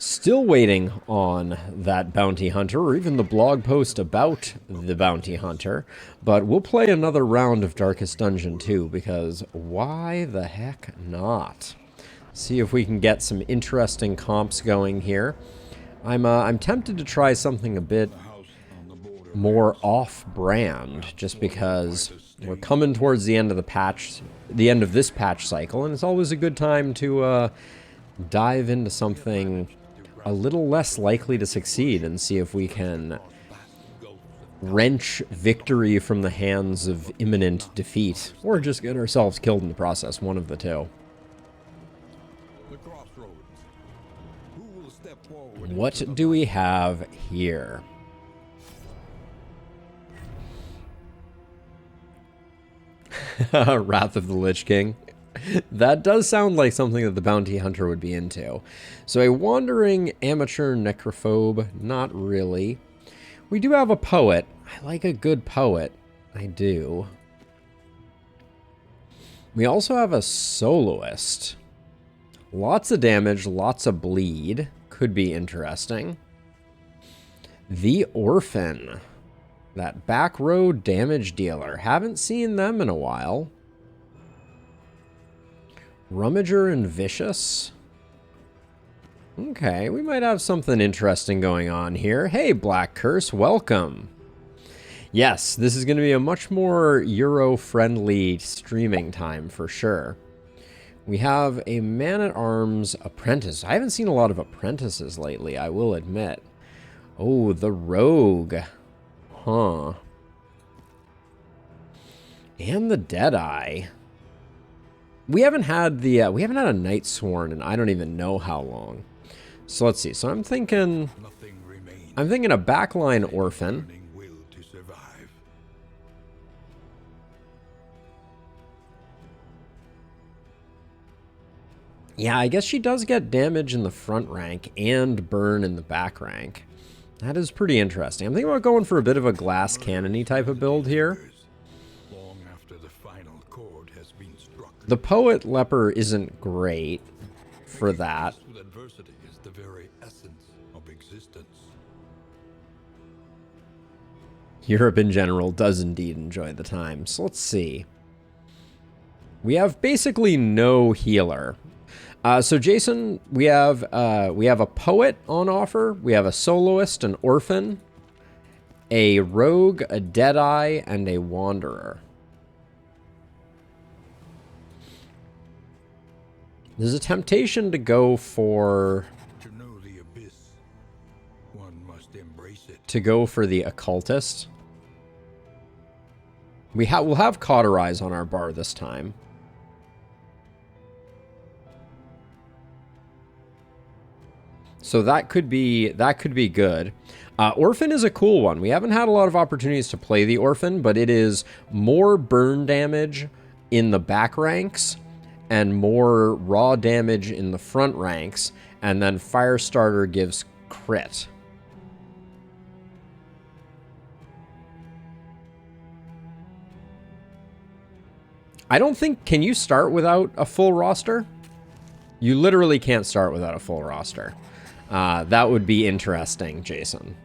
Still waiting on that bounty hunter, or even the blog post about the bounty hunter, but we'll play another round of Darkest Dungeon 2, because why the heck not? See if we can get some interesting comps going here. I'm tempted to try something a bit more off-brand, just because we're coming towards the end of the end of this patch cycle, and it's always a good time to dive into something a little less likely to succeed and see if we can wrench victory from the hands of imminent defeat, or just get ourselves killed in the process, one of the two. What do we have here? Wrath of the Lich King. That does sound like something that the bounty hunter would be into. So a wandering amateur necrophobe, not really. We do have a poet. I like a good poet. I do. We also have a soloist. Lots of damage, lots of bleed. Could be interesting. The Orphan. That back row damage dealer. Haven't seen them in a while. Rummager and Vicious. Okay, we might have something interesting going on here. Hey, Black Curse, welcome. Yes, this is going to be a much more Euro-friendly streaming time for sure. We have a man-at-arms apprentice. I haven't seen a lot of apprentices lately, I will admit. Oh, the Rogue. Huh. And the Deadeye. We haven't had a Night Sworn in I don't even know how long. So let's see. So I'm thinking a backline Orphan. Yeah, I guess she does get damage in the front rank and burn in the back rank. That is pretty interesting. I'm thinking about going for a bit of a glass cannon-y type of build here. The Poet Leper isn't great for that. Europe in general does indeed enjoy the time. So let's see. We have basically no healer. So Jason, we have a poet on offer. We have a soloist, an orphan, a rogue, a deadeye, and a wanderer. There's a temptation to go for the occultist. We'll have Cauterize on our bar this time. So that could be good. Orphan is a cool one. We haven't had a lot of opportunities to play the Orphan, but it is more burn damage in the back ranks and more raw damage in the front ranks, and then Firestarter gives crit. I don't think... Can you start without a full roster? You literally can't start without a full roster. That would be interesting, Jason.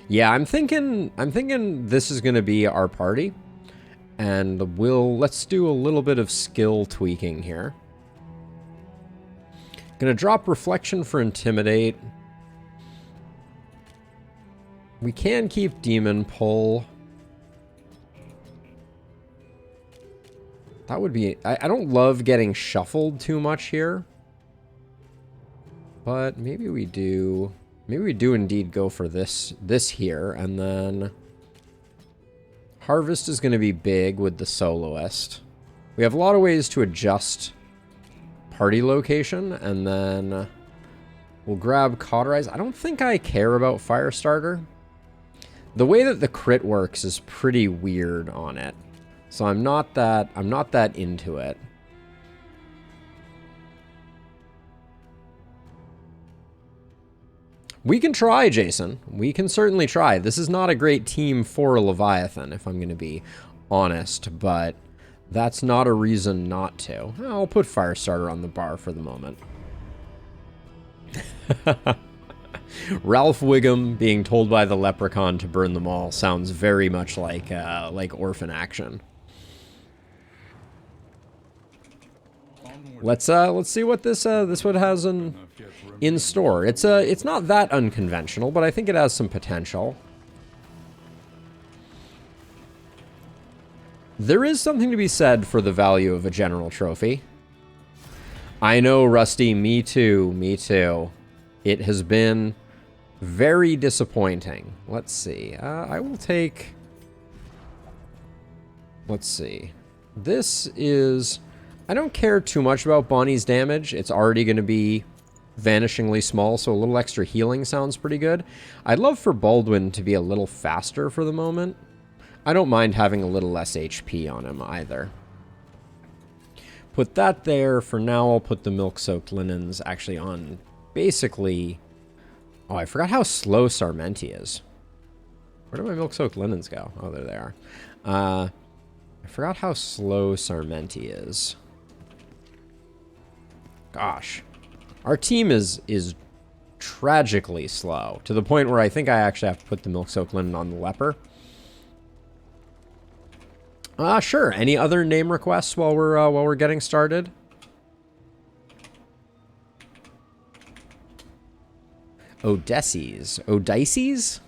Yeah, I'm thinking this is going to be our party. And let's do a little bit of skill tweaking here. Gonna drop Reflection for Intimidate. We can keep Demon Pull. That would be... I don't love getting shuffled too much here. But maybe we do... Maybe we do indeed go for this here, and then... Harvest is going to be big with the soloist. We have a lot of ways to adjust party location, and then we'll grab Cauterize. I don't think I care about Firestarter. The way that the crit works is pretty weird on it, so I'm not that into it. We can try, Jason. We can certainly try. This is not a great team for a Leviathan, if I'm going to be honest, but that's not a reason not to. I'll put Firestarter on the bar for the moment. Ralph Wiggum being told by the leprechaun to burn them all sounds very much like Orphan action. Let's see what this one has in store. It's not that unconventional, but I think it has some potential. There is something to be said for the value of a general trophy. I know, Rusty, me too, me too. It has been very disappointing. Let's see. I will take... Let's see. This is... I don't care too much about Bonnie's damage. It's already going to be vanishingly small, so a little extra healing sounds pretty good. I'd love for Baldwin to be a little faster for the moment. I don't mind having a little less HP on him either. Put that there. For now, I'll put the milk-soaked linens actually on basically... Oh, I forgot how slow Sarmenti is. Where did my milk-soaked linens go? Oh, there they are. I forgot how slow Sarmenti is. Gosh. Our team is tragically slow, to the point where I think I actually have to put the milk-soaked linen on the leper. Sure. Any other name requests while we're getting started? Odysseys. Odysseys?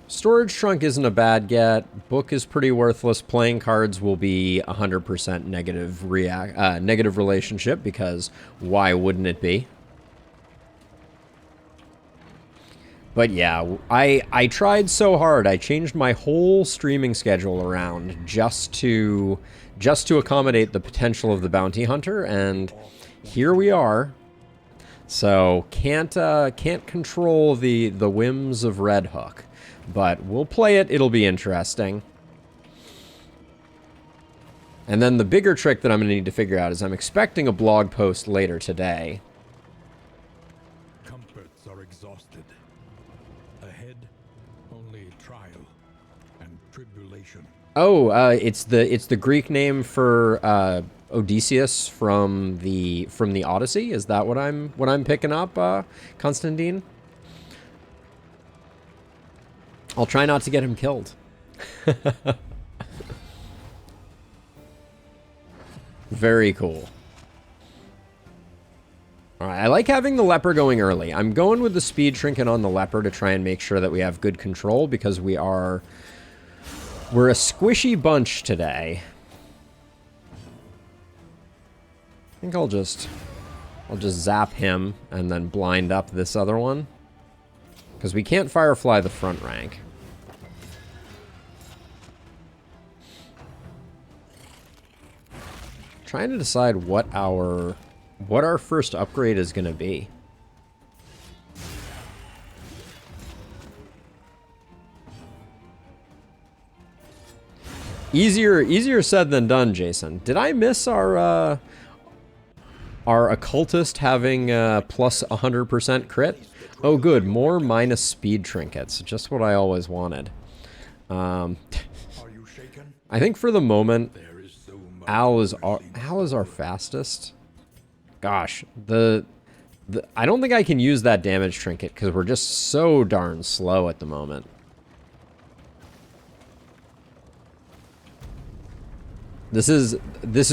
Storage trunk isn't a bad get. Book is pretty worthless. Playing cards will be 100% negative relationship, because why wouldn't it be? But yeah, I tried so hard. I changed my whole streaming schedule around just to accommodate the potential of the bounty hunter, and here we are. So can't control the whims of Red Hook, but we'll play it. It'll be interesting. And then the bigger trick that I'm going to need to figure out is I'm expecting a blog post later today. Comforts are exhausted. Ahead, only trial and tribulation. Oh, it's the Greek name for Odysseus from the Odyssey. Is that what I'm picking up, Constantine? I'll try not to get him killed. Very cool. Alright, I like having the leper going early. I'm going with the speed trinket on the leper to try and make sure that we have good control, because we're a squishy bunch today. I think I'll just zap him and then blind up this other one, because we can't firefly the front rank. Trying to decide what our first upgrade is going to be. Easier said than done, Jason. Did I miss our occultist having plus 100% crit? Oh, good. More minus speed trinkets. Just what I always wanted. I think for the moment, Al is our fastest. Gosh, I don't think I can use that damage trinket because we're just so darn slow at the moment. This is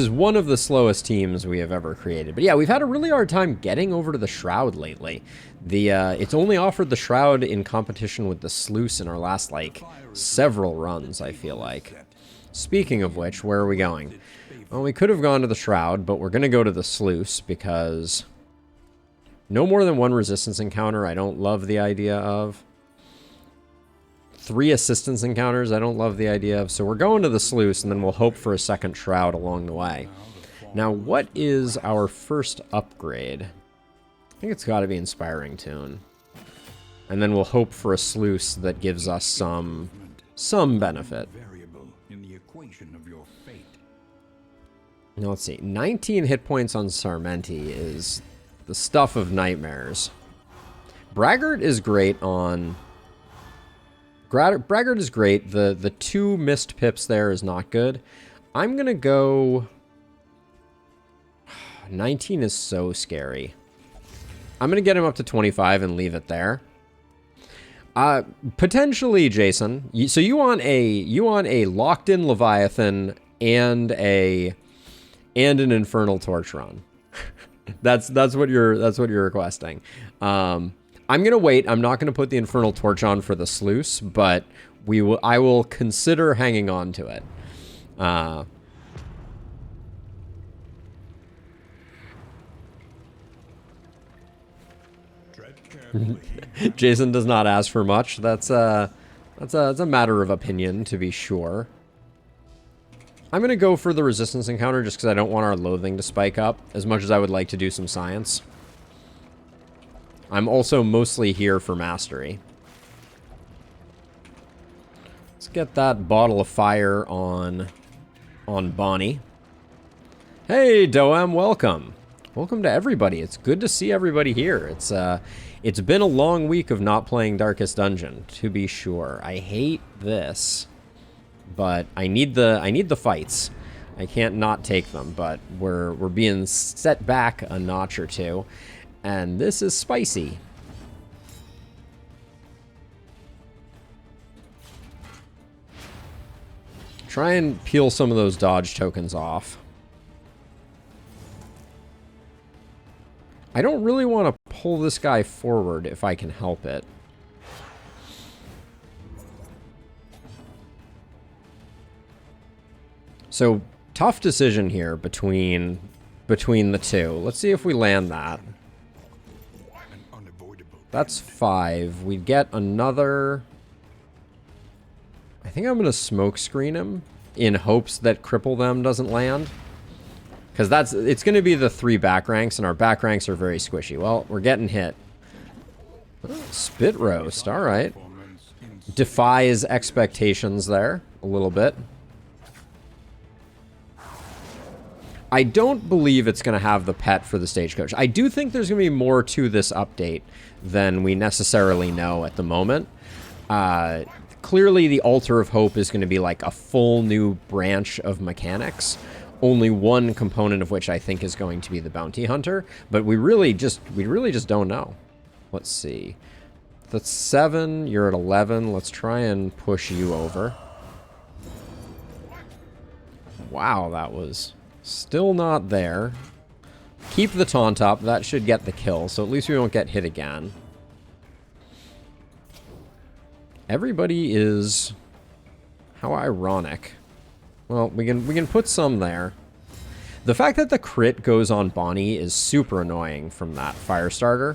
one of the slowest teams we have ever created. But yeah, we've had a really hard time getting over to the Shroud lately. It's only offered the Shroud in competition with the Sluice in our last, like, several runs, I feel like. Speaking of which, where are we going? Well, we could have gone to the Shroud, but we're going to go to the Sluice because no more than one resistance encounter I don't love the idea of. 3 assistance encounters I don't love the idea of. So we're going to the Sluice, and then we'll hope for a second Shroud along the way. Now, what is our first upgrade? I think it's got to be Inspiring Tune. And then we'll hope for a Sluice that gives us some benefit. Now, let's see. 19 hit points on Sarmenti is the stuff of nightmares. Braggart is great on... Braggart is great. The 2 missed pips there is not good. I'm going to go... 19 is so scary. I'm going to get him up to 25 and leave it there. Potentially, Jason. So you want a locked-in Leviathan and an Infernal Torch run. that's what you're requesting. I'm gonna wait. I'm not gonna put the Infernal Torch on for the sluice, but I will consider hanging on to it. Jason does not ask for much. That's a matter of opinion, to be sure. I'm going to go for the resistance encounter just because I don't want our loathing to spike up as much as I would like to do some science. I'm also mostly here for mastery. Let's get that bottle of fire on Bonnie. Hey, Doem, welcome. Welcome to everybody. It's good to see everybody here. It's been a long week of not playing Darkest Dungeon, to be sure. I hate this, but I need the fights. I can't not take them, but we're being set back a notch or two, and this is spicy. Try and peel some of those dodge tokens off. I don't really want to pull this guy forward if I can help it. So, tough decision here between the two. Let's see if we land that. That's 5. We get another... I think I'm going to smoke screen him in hopes that Cripple Them doesn't land. Because it's going to be the 3 back ranks, and our back ranks are very squishy. Well, we're getting hit. Spit roast, all right. Defies expectations there a little bit. I don't believe it's going to have the pet for the stagecoach. I do think there's going to be more to this update than we necessarily know at the moment. Clearly, the Altar of Hope is going to be like a full new branch of mechanics. Only one component of which I think is going to be the bounty hunter, but we really just don't know. Let's see. That's 7, you're at 11. Let's try and push you over. Wow, that was still not there. Keep the taunt up, that should get the kill, so at least we won't get hit again. Everybody is... How ironic. Well, we can put some there. The fact that the crit goes on Bonnie is super annoying from that Firestarter.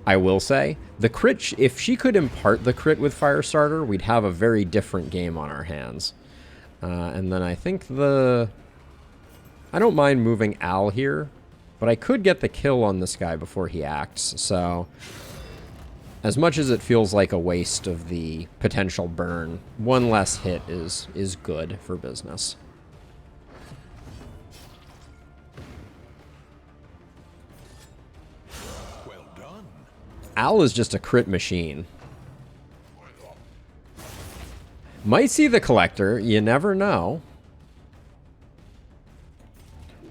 I will say. The crit, if she could impart the crit with Firestarter, we'd have a very different game on our hands. And then I think I don't mind moving Al here, but I could get the kill on this guy before he acts, so... As much as it feels like a waste of the potential burn, one less hit is good for business. Well done. Al is just a crit machine. Might see the Collector, you never know.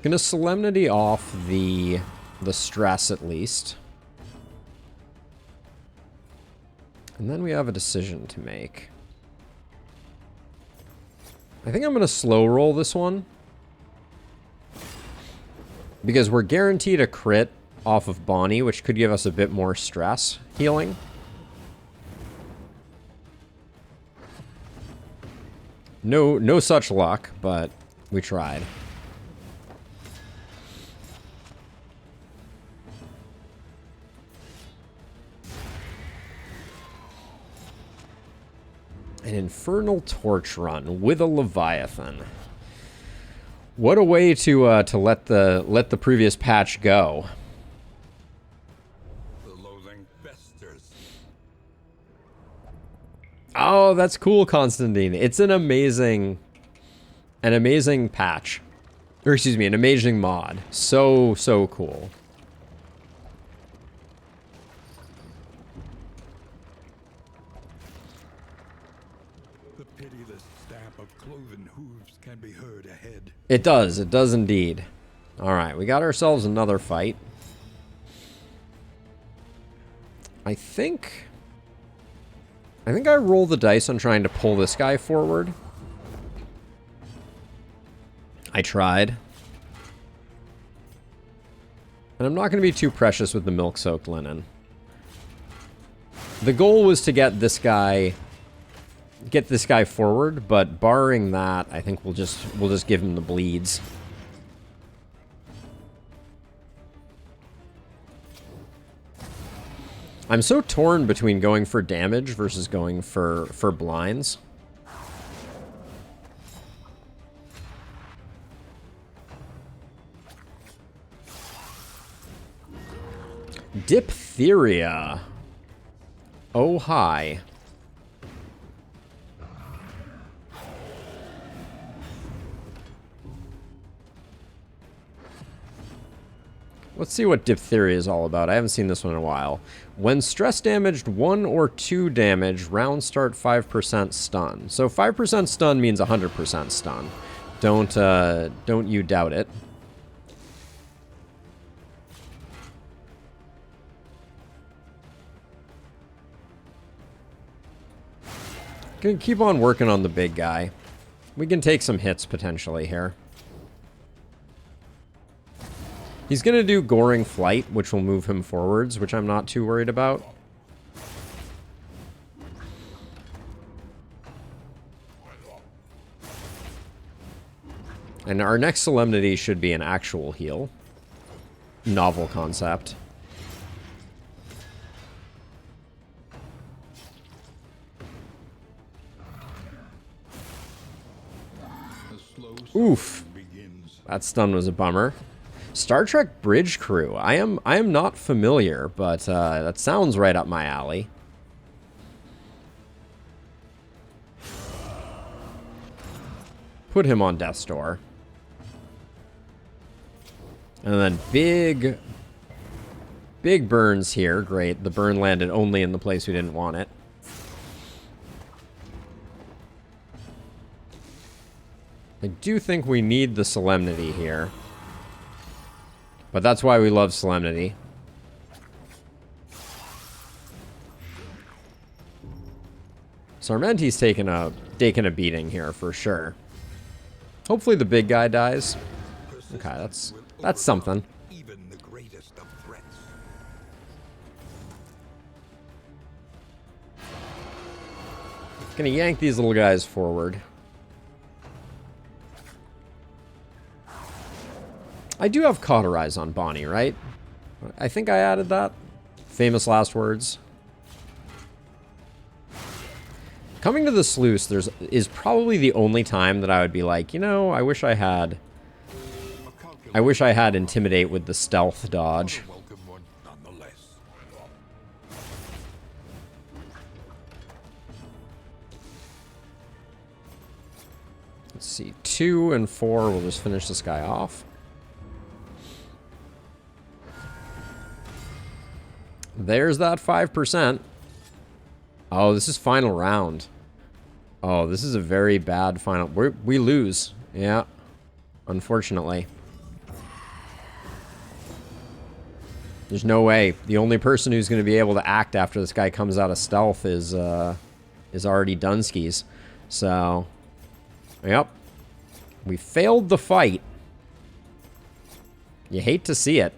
Gonna Solemnity off the stress at least. And then we have a decision to make. I think I'm going to slow roll this one. Because we're guaranteed a crit off of Bonnie, which could give us a bit more stress healing. No such luck, but we tried. An Infernal Torch run with a Leviathan. What a way to let the previous patch go. The loathing festers. Oh, that's cool, Constantine. It's an amazing patch. Or excuse me, an amazing mod. So cool. The pitiless stamp of cloven hooves can be heard ahead. It does indeed. Alright, we got ourselves another fight. I think I roll the dice on trying to pull this guy forward. I tried. And I'm not going to be too precious with the milk-soaked linen. The goal was to get this guy forward, but barring that, I think we'll just give him the bleeds. I'm so torn between going for damage versus going for blinds. Diphtheria. Oh, hi. Let's see what diphtheria is all about. I haven't seen this one in a while. When stress damaged 1 or 2 damage, round start 5% stun. So 5% stun means 100% stun. Don't you doubt it. Gonna keep on working on the big guy. We can take some hits potentially here. He's gonna do Goring Flight, which will move him forwards, which I'm not too worried about. And our next Solemnity should be an actual heal. Novel concept. Oof. That stun was a bummer. Star Trek Bridge Crew. I am not familiar, but that sounds right up my alley. Put him on Death's Door. And then big burns here. Great. The burn landed only in the place we didn't want it. I do think we need the Solemnity here. But that's why we love Solemnity. Sarmenti's taking a beating here for sure. Hopefully the big guy dies. Okay, that's something. Even the greatest of threats. Gonna yank these little guys forward. I do have Cauterize on Bonnie, right? I think I added that. Famous last words. Coming to the sluice is probably the only time that I would be like, you know, I wish I had Intimidate with the stealth dodge. Welcome one, nonetheless. Let's see, 2 and 4, we'll just finish this guy off. There's that 5%. Oh, this is final round. Oh, this is a very bad final. We lose. Yeah. Unfortunately. There's no way. The only person who's going to be able to act after this guy comes out of stealth is already Dunskies. So, yep. We failed the fight. You hate to see it.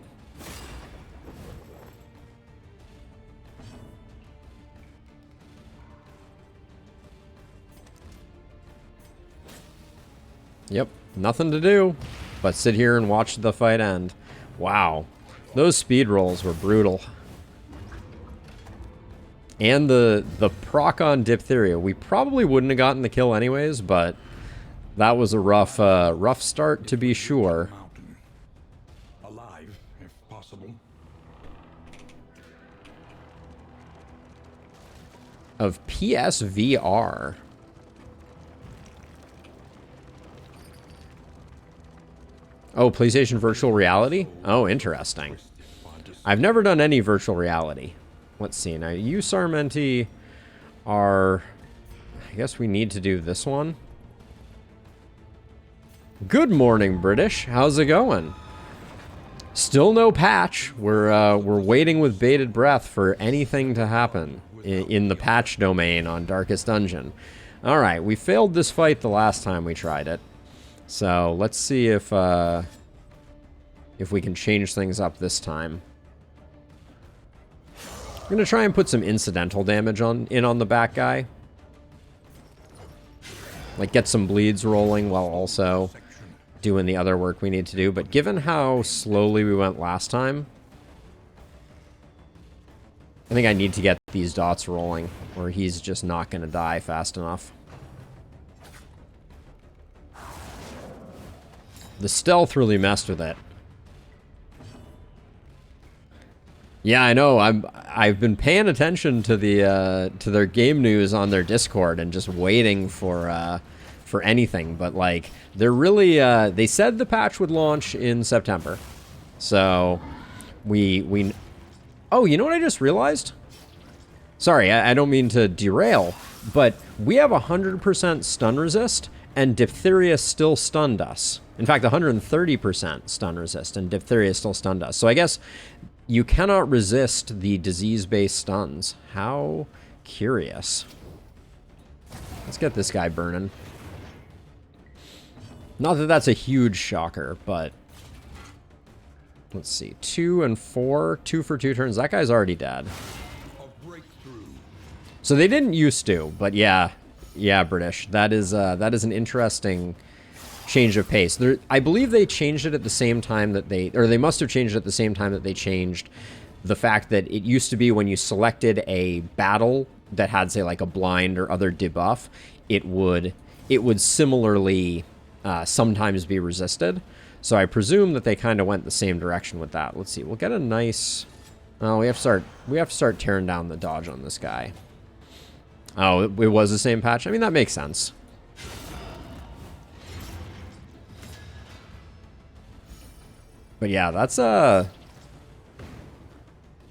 Yep, nothing to do but sit here and watch the fight end. Wow, those speed rolls were brutal. And the proc on Diphtheria, we probably wouldn't have gotten the kill anyways, but that was a rough start to be sure. Mountain. Alive, if possible. Of PSVR. Oh, PlayStation Virtual Reality? Oh, interesting. I've never done any virtual reality. Let's see. Now, you, Sarmenti, are... I guess we need to do this one. Good morning, British. How's it going? Still no patch. We're waiting with bated breath for anything to happen in the patch domain on Darkest Dungeon. All right, we failed this fight the last time we tried it, so let's see if we can change things up this time. I'm gonna try and put some incidental damage on the back guy, like get some bleeds rolling while also doing the other work we need to do. But given how slowly we went last time, I think I need to get these dots rolling, or he's just not going to die fast enough. The stealth really messed with it. Yeah, I know. I've been paying attention to to their game news on their Discord and just waiting for anything, but like they're really they said the patch would launch in September, so we oh, you know what I just realized? Sorry, I don't mean to derail, but we have 100% stun resist and diphtheria still stunned us. In fact, 130% stun resist and diphtheria still stunned us. So I guess you cannot resist the disease-based stuns. How curious. Let's get this guy burning. Not that that's a huge shocker, but let's see. 2 and 4, 2 for 2 turns. That guy's already dead. So they didn't used to, but yeah, British. That is an interesting change of pace. I believe they changed it at the same time that they must have changed it at the same time that they changed the fact that it used to be when you selected a battle that had, say, like a blind or other debuff, it would similarly sometimes be resisted. So I presume that they kind of went the same direction with that. Let's see. We'll get a nice. Oh, we have to start tearing down the dodge on this guy. Oh, it was the same patch. I mean, that makes sense. But yeah, that's a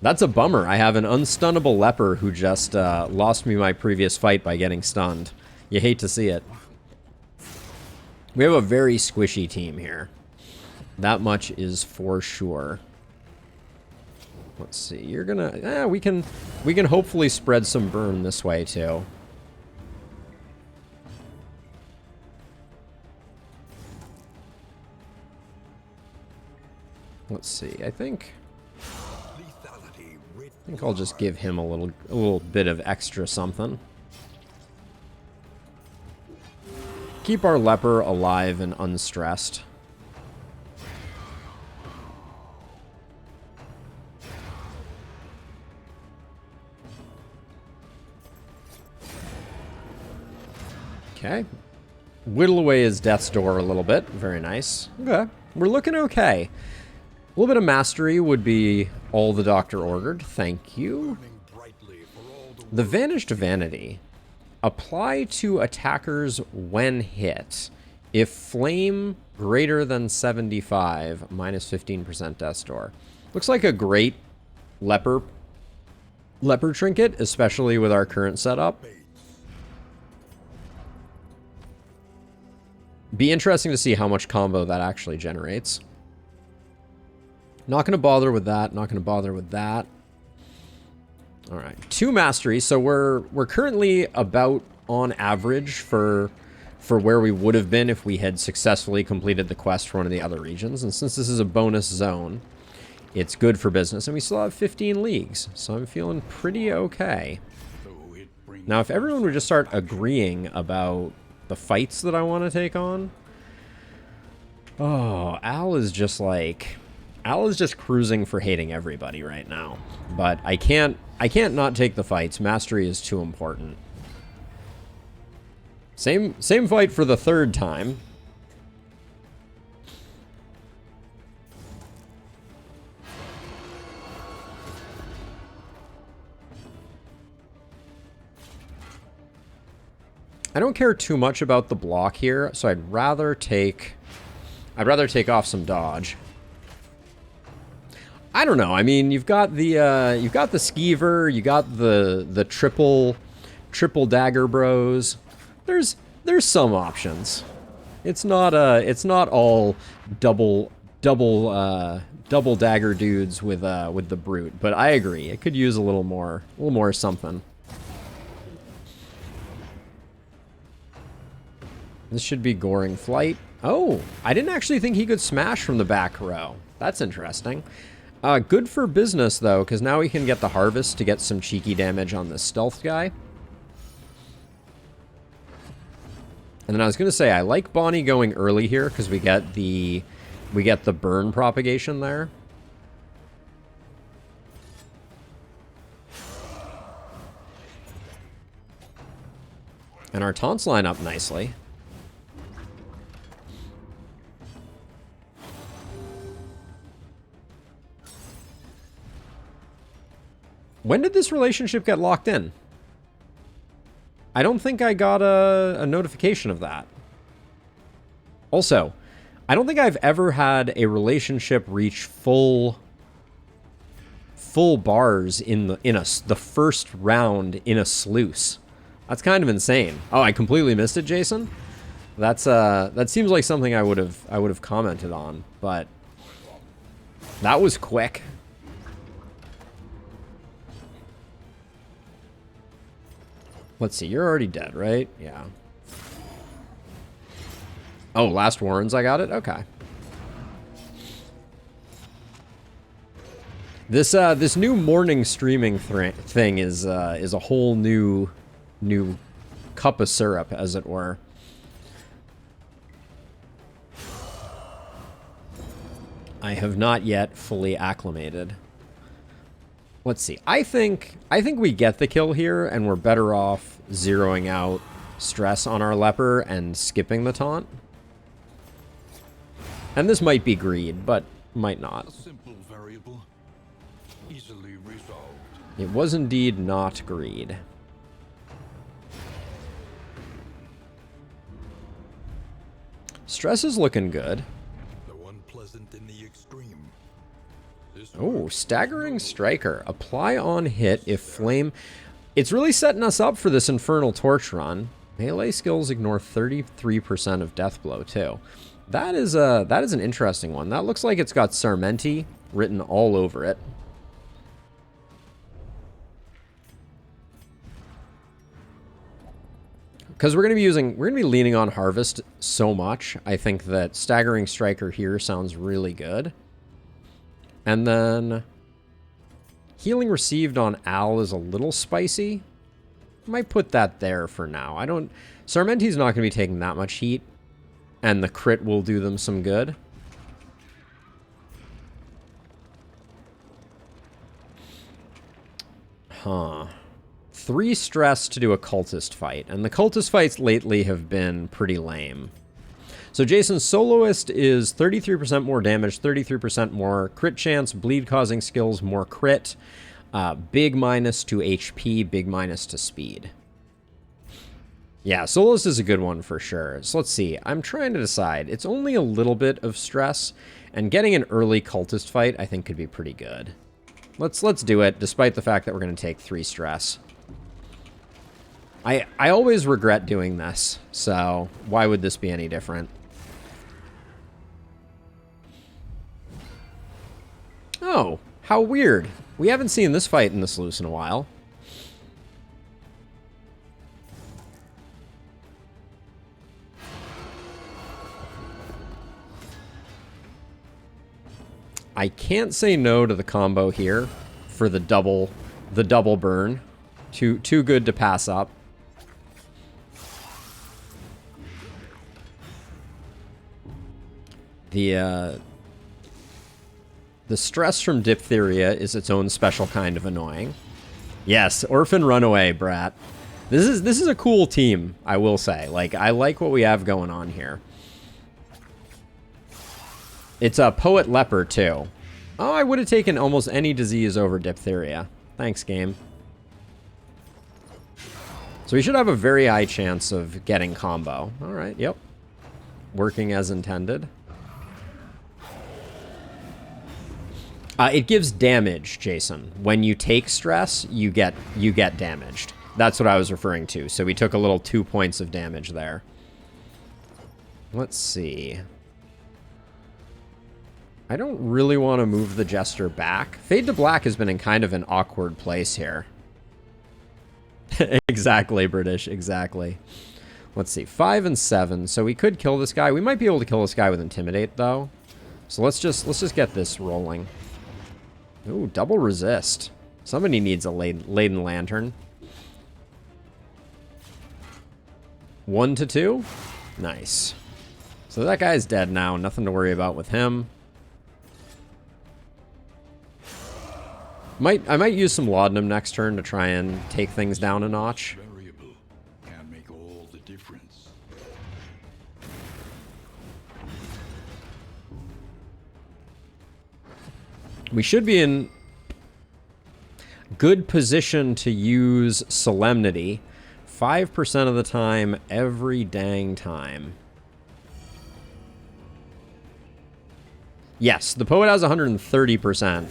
bummer. I have an unstunnable leper who just lost me my previous fight by getting stunned. You hate to see it. We have a very squishy team here. That much is for sure. Let's see. You're gonna. We can hopefully spread some burn this way too. Let's see. I think I'll just give him a little bit of extra something. Keep our leper alive and unstressed. Okay. Whittle away his death's door a little bit. Very nice. Okay. We're looking okay. A little bit of mastery would be all the doctor ordered. Thank you. The Vanished Vanity. Apply to attackers when hit. If flame greater than 75, minus 15% death's door. Looks like a great leper trinket, especially with our current setup. Be interesting to see how much combo that actually generates. Not going to bother with that. Not going to bother with that. All right, 2 masteries. So we're currently about on average for where we would have been if we had successfully completed the quest for one of the other regions. And since this is a bonus zone, it's good for business. And we still have 15 leagues, so I'm feeling pretty okay. Now, if everyone would just start agreeing about the fights that I want to take on. Oh, Al is just cruising for hating everybody right now. But I can't not take the fights. Mastery is too important. Same fight for the 3rd time. I don't care too much about the block here, so I'd rather take off some dodge. I don't know. I mean, you've got the skeever, you got the triple dagger bros. there's some options. It's not all double dagger dudes with the brute, but I agree. It could use a little more something. This should be Goring Flight. Oh, I didn't actually think he could smash from the back row. That's interesting. Good for business, though, because now we can get the Harvest to get some cheeky damage on this stealth guy. And then I was going to say, I like Bonnie going early here, because we get the burn propagation there. And our taunts line up nicely. When did this relationship get locked in? I don't think I got a notification of that. Also, I don't think I've ever had a relationship reach full bars in the first round in a sluice. That's kind of insane. Oh, I completely missed it, Jason. That seems like something I would have commented on, but that was quick. Let's see, you're already dead, right? Yeah. Oh, last Warrens, I got it? Okay. This new morning streaming thing is a whole new cup of syrup, as it were. I have not yet fully acclimated. Let's see. I think we get the kill here, and we're better off zeroing out stress on our leper and skipping the taunt. And this might be greed, but might not. A simple variable, easily resolved. It was indeed not greed. Stress is looking good. Though unpleasant in the extreme. Oh, Staggering Striker. Apply on hit if flame... It's really setting us up for this Infernal Torch run. Melee skills ignore 33% of death blow, too. That is an interesting one. That looks like it's got Sarmenti written all over it. Because we're going to be leaning on Harvest so much. I think that Staggering Striker here sounds really good. And then healing received on Al is a little spicy. Might put that there for now. Sarmenti's not going to be taking that much heat. And the crit will do them some good. Huh. 3 stress to do a cultist fight. And the cultist fights lately have been pretty lame. So Jason's Soloist is 33% more damage, 33% more crit chance, bleed causing skills, more crit, big minus to HP, big minus to speed. Yeah, Soloist is a good one for sure. So let's see. I'm trying to decide. It's only a little bit of stress, and getting an early cultist fight I think could be pretty good. Let's do it, despite the fact that we're going to take 3 stress. I always regret doing this, so why would this be any different? Oh, how weird. We haven't seen this fight in the sluice in a while. I can't say no to the combo here for the double burn. Too good to pass up. The stress from diphtheria is its own special kind of annoying. Yes, Orphan Runaway, Brat. This is a cool team, I will say. Like, I like what we have going on here. It's a Poet Leper, too. Oh, I would have taken almost any disease over diphtheria. Thanks, game. So we should have a very high chance of getting combo. All right, yep. Working as intended. It gives damage, Jason. When you take stress, you get damaged. That's what I was referring to. So we took a little 2 points of damage there. Let's see. I don't really want to move the Jester back. Fade to Black has been in kind of an awkward place here. Exactly, British. Exactly. Let's see. 5 and 7. So we could kill this guy. We might be able to kill this guy with Intimidate, though. So let's just get this rolling. Ooh, double resist. Somebody needs a laden lantern. 1 to 2. Nice. So that guy's dead now. Nothing to worry about with him. I might use some laudanum next turn to try and take things down a notch. Variable can make all the difference. We should be in good position to use Solemnity 5% of the time, every dang time. Yes, the Poet has 130%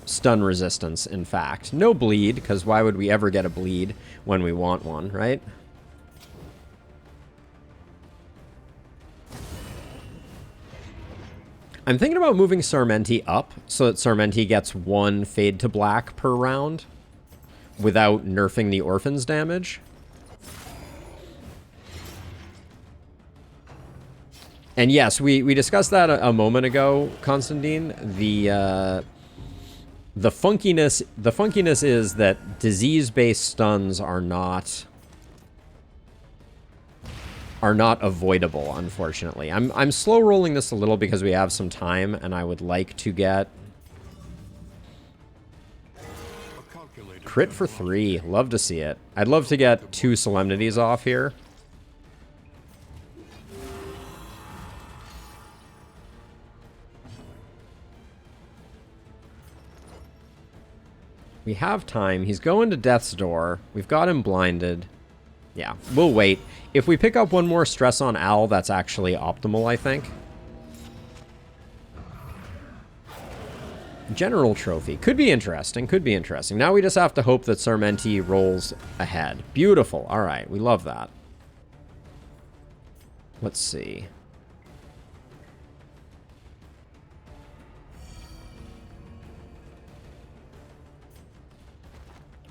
stun resistance, in fact. No bleed, because why would we ever get a bleed when we want one, right? I'm thinking about moving Sarmenti up so that Sarmenti gets 1 Fade to Black per round without nerfing the Orphan's damage. And yes, we discussed that a moment ago, Constantine. The funkiness is that disease-based stuns are not avoidable, unfortunately. I'm slow rolling this a little because we have some time, and I would like to get crit for 3. Love to see it. I'd love to get 2 solemnities off here. We have time. He's going to Death's Door. We've got him blinded. Yeah, we'll wait. If we pick up 1 more stress on Al, that's actually optimal, I think. General Trophy. Could be interesting. Could be interesting. Now we just have to hope that Sarmenti rolls ahead. Beautiful. All right. We love that. Let's see.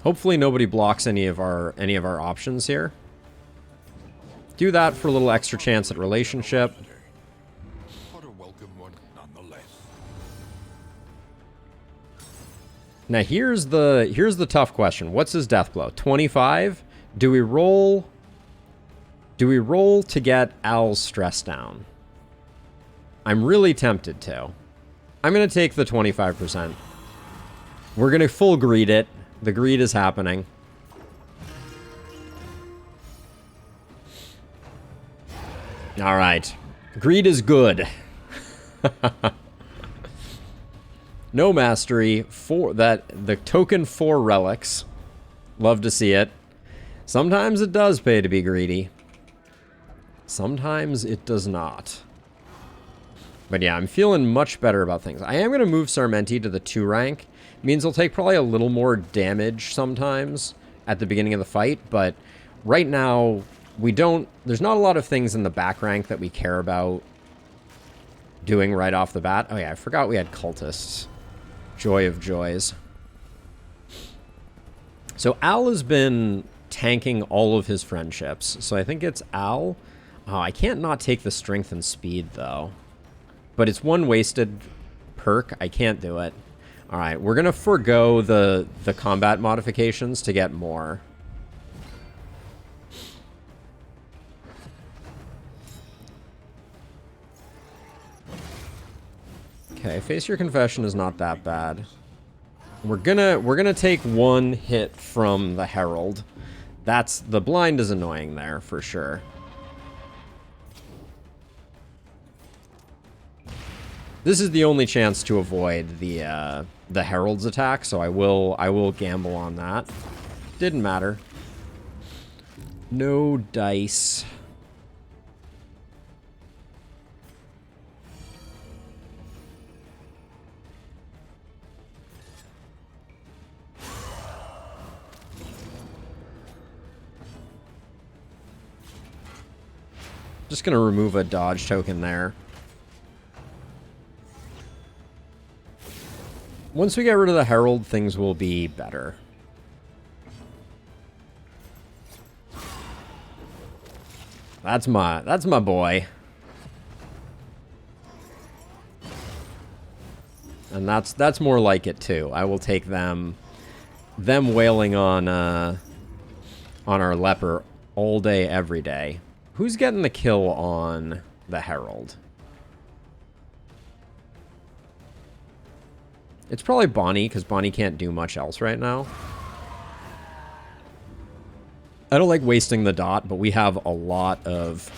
Hopefully nobody blocks any of our options here. Do that for a little extra chance at relationship. What a welcome one, nonetheless. Now here's the tough question. What's his death blow? 25? Do we roll to get Al's stress down? I'm really tempted to. I'm going to take the 25%. We're going to full greed it. The greed is happening. All right. Greed is good. No mastery. The token 4 relics. Love to see it. Sometimes it does pay to be greedy. Sometimes it does not. But yeah, I'm feeling much better about things. I am going to move Sarmenti to the 2 rank. Means he'll take probably a little more damage sometimes at the beginning of the fight, but right now there's not a lot of things in the back rank that we care about doing right off the bat. Oh yeah, I forgot we had cultists. Joy of joys. So Al has been tanking all of his friendships, so I think it's Al. Oh, I can't not take the strength and speed though, but it's 1 wasted perk. I can't do it. All right, we're going to forego the combat modifications to get more. Okay, Face Your Confession is not that bad. We're gonna take 1 hit from the Herald. The blind is annoying there for sure. This is the only chance to avoid the Herald's attack, so I will gamble on that. Didn't matter. No dice. Just gonna remove a dodge token there. Once we get rid of the Herald, things will be better. That's my boy. And that's more like it too. I will take them wailing on our leper all day, every day. Who's getting the kill on the Herald? It's probably Bonnie, because Bonnie can't do much else right now. I don't like wasting the dot, but we have a lot of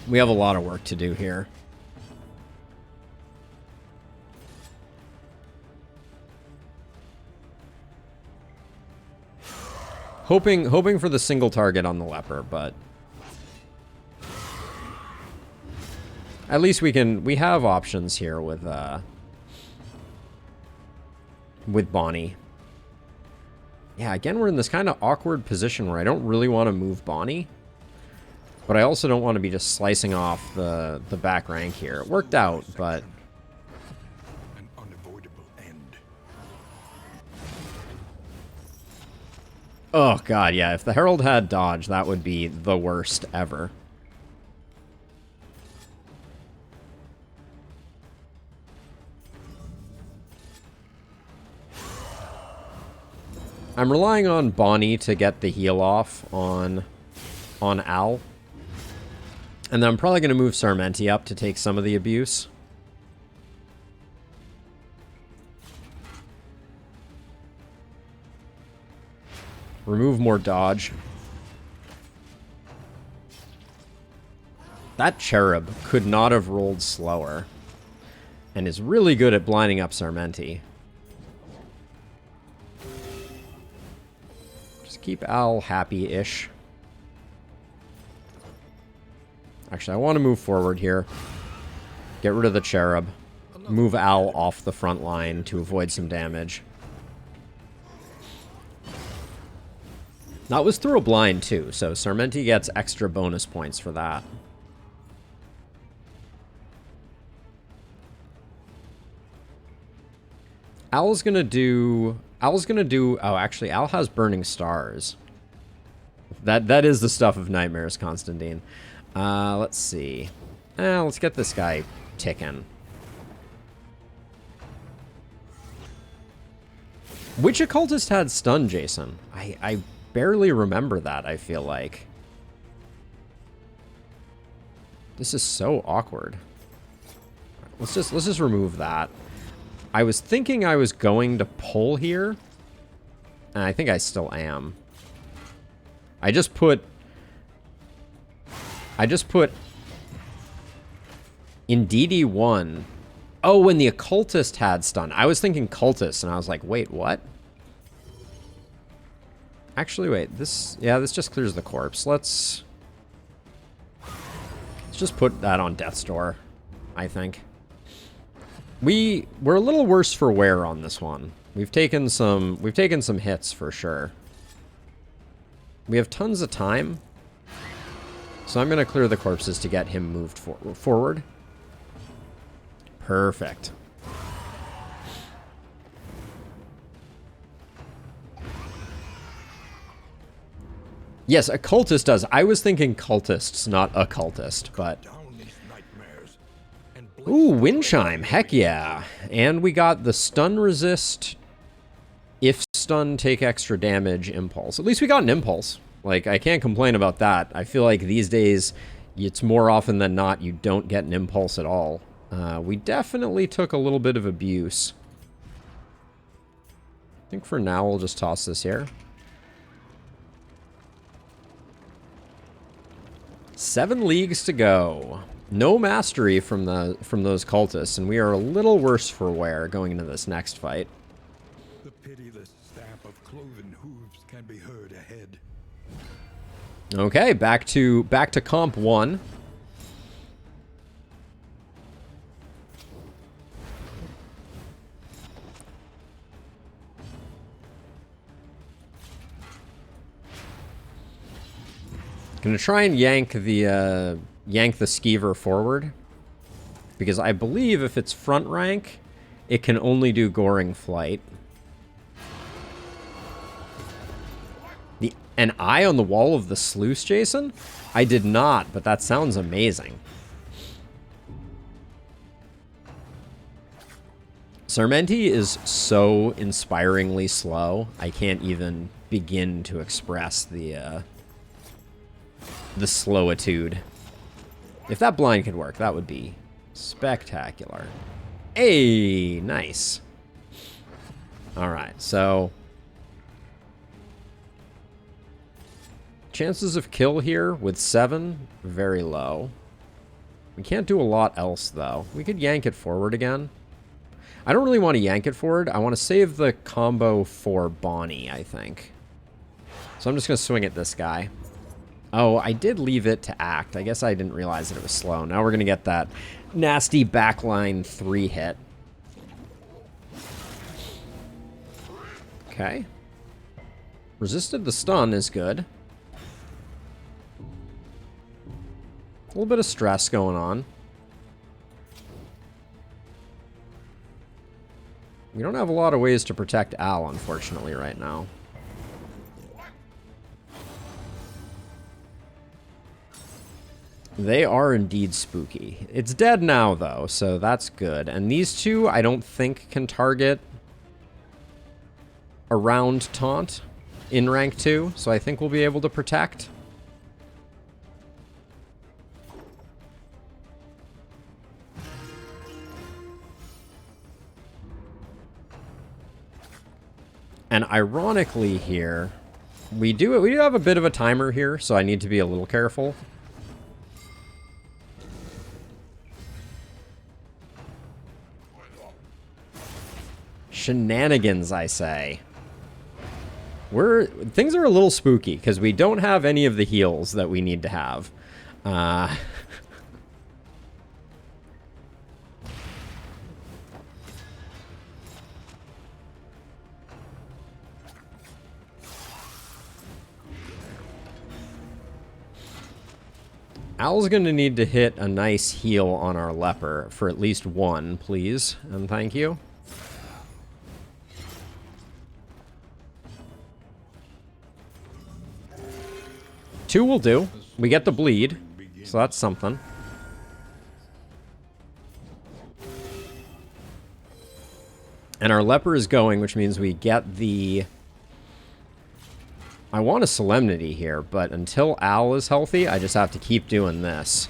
work to do here. Hoping for the single target on the leper, but at least we have options here with Bonnie. Yeah, again, we're in this kind of awkward position where I don't really want to move Bonnie, but I also don't want to be just slicing off the back rank here. It worked out, but An unavoidable end. oh god, yeah, if the Herald had dodge, that would be the worst ever. I'm relying on Bonnie to get the heal off on Al. And then I'm probably going to move Sarmenti up to take some of the abuse. Remove more dodge. That Cherub could not have rolled slower. And is really good at blinding up Sarmenti. Keep Al happy-ish. Actually, I want to move forward here. Get rid of the Cherub. Move Al off the front line to avoid some damage. That was through a blind, too, so Sarmenti gets extra bonus points for that. Al's gonna do... Oh, actually, Al has Burning Stars. That is the stuff of nightmares, Constantine. Let's see. Let's get this guy ticking. Which occultist had stun, Jason? I barely remember that, I feel like. This is so awkward. Let's just remove that. I was thinking I was going to pull here, and I think I still am. I just put in DD1. Oh, when the occultist had stun. I was thinking cultist, and I was like, wait, what? Actually, wait. This just clears the corpse. Let's just put that on Death's Door, I think. We're a little worse for wear on this one. We've taken some hits for sure. We have tons of time. So I'm going to clear the corpses to get him moved forward. Perfect. Yes, a cultist does. I was thinking cultists, not a cultist, but... Ooh, Wind Chime. Heck yeah. And we got the stun resist. If stun, take extra damage, impulse. At least we got an impulse. Like, I can't complain about that. I feel like these days, it's more often than not, you don't get an impulse at all. We definitely took a little bit of abuse. I think for now, we'll just toss this here. 7 leagues to go. No mastery from those cultists, and we are a little worse for wear going into this next fight. The pitiless stamp of cloven hooves can be heard ahead. Okay, back to comp 1. Gonna try and yank the skeever forward. Because I believe if it's front rank, it can only do Goring Flight. An eye on the wall of the sluice, Jason? I did not, but that sounds amazing. Sarmenti is so inspiringly slow, I can't even begin to express the slowitude. If that blind could work, that would be spectacular. Hey, nice. Alright, so... chances of kill here with 7, very low. We can't do a lot else, though. We could yank it forward again. I don't really want to yank it forward. I want to save the combo for Bonnie, I think. So I'm just going to swing at this guy. Oh, I did leave it to act. I guess I didn't realize that it was slow. Now we're going to get that nasty backline 3 hit. Okay. Resisted the stun is good. A little bit of stress going on. We don't have a lot of ways to protect Al, unfortunately, right now. They are indeed spooky. It's dead now, though, so that's good. And these two, I don't think, can target a round taunt in rank 2, so I think we'll be able to protect. And ironically here, we do have a bit of a timer here, so I need to be a little careful. Shenanigans, I say. Things are a little spooky, because we don't have any of the heals that we need to have. Al's going to need to hit a nice heal on our leper for at least 1, please, and thank you. Two will do. We get the bleed, so that's something. And our leper is going, which means we get the... I want a Solemnity here, but until Al is healthy, I just have to keep doing this.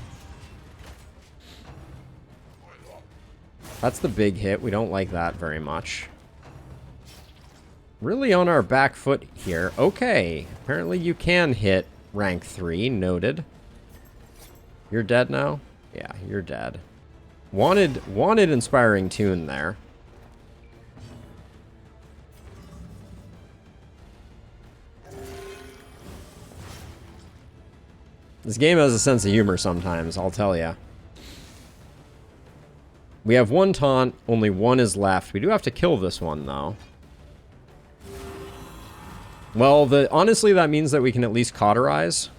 That's the big hit. We don't like that very much. Really on our back foot here. Okay, apparently you can hit rank 3. Noted. You're dead now? Yeah, you're dead. Wanted inspiring tune there. This game has a sense of humor sometimes, I'll tell ya. We have 1 taunt, only 1 is left. We do have to kill this one, though. Well, honestly, that means that we can at least cauterize.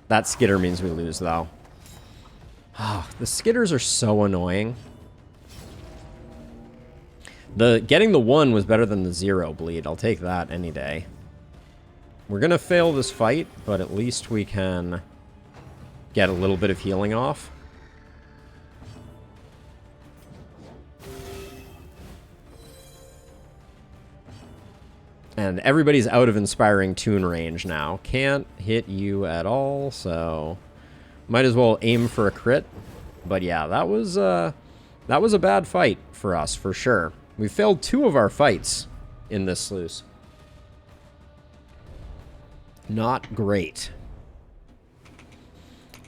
That skitter means we lose, though. Oh, the skitters are so annoying. Getting the 1 was better than the 0 bleed. I'll take that any day. We're going to fail this fight, but at least we can get a little bit of healing off. And everybody's out of inspiring tune range now. Can't hit you at all, so might as well aim for a crit. But yeah, that was a bad fight for us, for sure. We failed 2 of our fights in this sluice. Not great.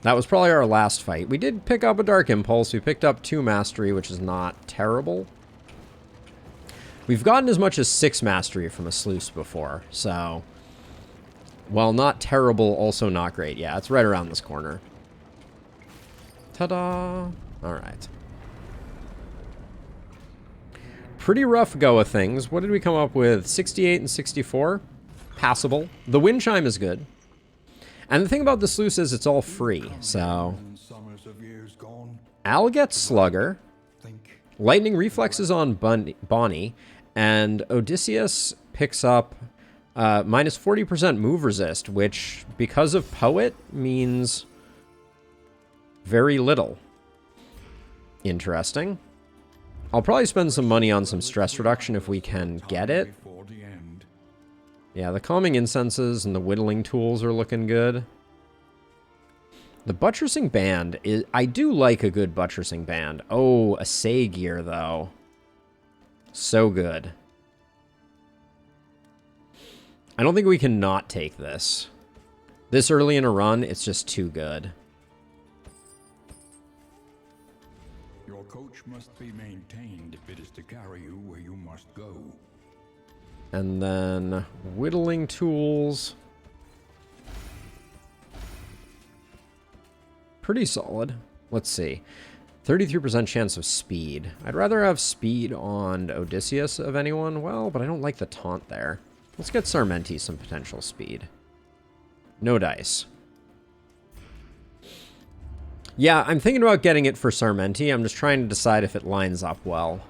That was probably our last fight. We did pick up a Dark Impulse. We picked up 2 Mastery, which is not terrible. We've gotten as much as 6 Mastery from a sluice before, so... while not terrible, also not great. Yeah, it's right around this corner. Ta-da! Alright. Pretty rough go of things. What did we come up with? 68 and 64? Passable. The wind chime is good. And the thing about the sluice is it's all free, so... Summers of years gone. Al gets Slugger. Think Lightning Reflexes on Bonnie. And Odysseus picks up minus 40% move resist, which, because of Poet, means very little. Interesting. I'll probably spend some money on some stress reduction if we can get it. before the end. Yeah, the calming incenses and the whittling tools are looking good. The buttressing band is... I do like a good buttressing band. Oh, a Say gear, though. So good. I don't think we can not take this. This early in a run, it's just too good. Your coach must be maintained if it is to carry you where you must go. And then whittling tools. Pretty solid. Let's see. 33% chance of speed. I'd rather have speed on Odysseus of anyone. Well, but I don't like the taunt there. Let's get Sarmenti some potential speed. No dice. Yeah, I'm thinking about getting it for Sarmenti. I'm just trying to decide if it lines up well.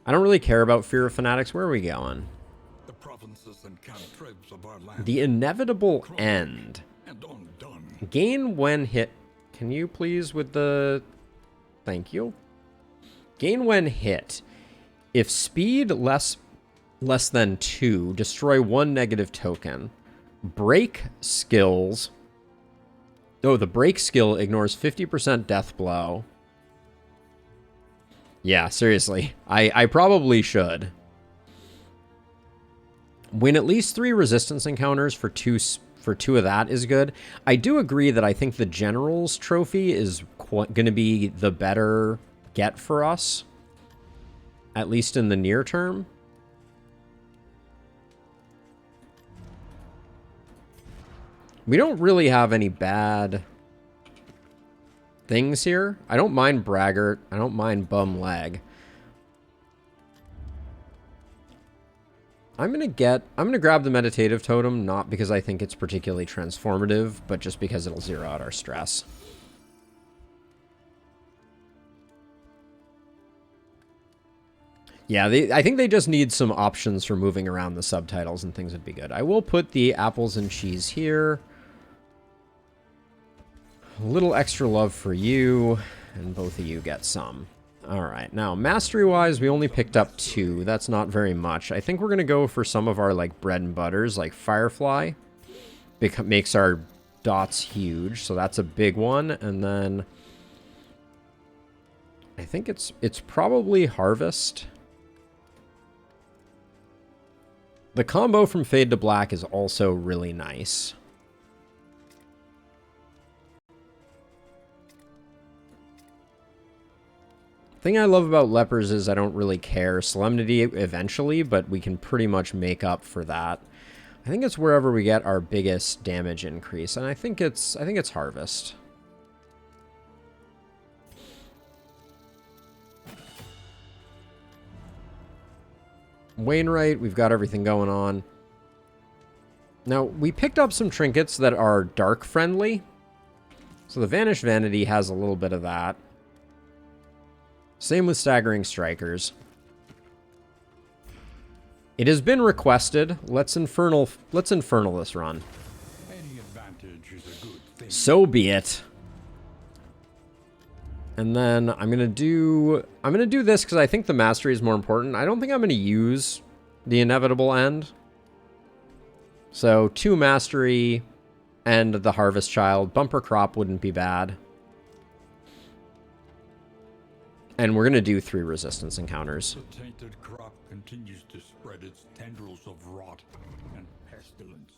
I don't really care about Fear of Fanatics. Where are we going? The provinces and cantribs of our land. The Inevitable End. And undone. Gain when hit. Can you please with the... Thank you. Gain when hit. If speed less than 2, destroy 1 negative token. Break skills. Oh, the break skill ignores 50% death blow. Yeah, seriously. I probably should. Win at least 3 resistance encounters for 2 of that is good. I do agree that I think the General's trophy is going to be the better get for us. At least in the near term. We don't really have any bad things here. I don't mind Braggart. I don't mind Bum Leg. I'm gonna grab the Meditative Totem, not because I think it's particularly transformative, but just because it'll zero out our stress. Yeah, I think they just need some options for moving around the subtitles and things would be good. I will put the apples and cheese here. A little extra love for you, and both of you get some. Alright, now, mastery-wise, we only picked up 2. That's not very much. I think we're going to go for some of our, like, bread and butters, like Firefly. Makes our dots huge, so that's a big one. And then I think it's probably Harvest. The combo from Fade to Black is also really nice. Thing I love about Lepers is I don't really care. Solemnity eventually, but we can pretty much make up for that. I think it's wherever we get our biggest damage increase, and I think it's Harvest. Wainwright, we've got everything going on. Now, we picked up some trinkets that are dark friendly. So the Vanished Vanity has a little bit of that. Same with Staggering Strikers. It has been requested. Let's infernal this run. Any advantage is a good thing. So be it. And then I'm gonna do this because I think the mastery is more important. I don't think I'm gonna use the Inevitable End. So 2 mastery and the Harvest Child. Bumper Crop wouldn't be bad. And we're going to do 3 resistance encounters. The tainted crop continues to spread its tendrils of rot and pestilence.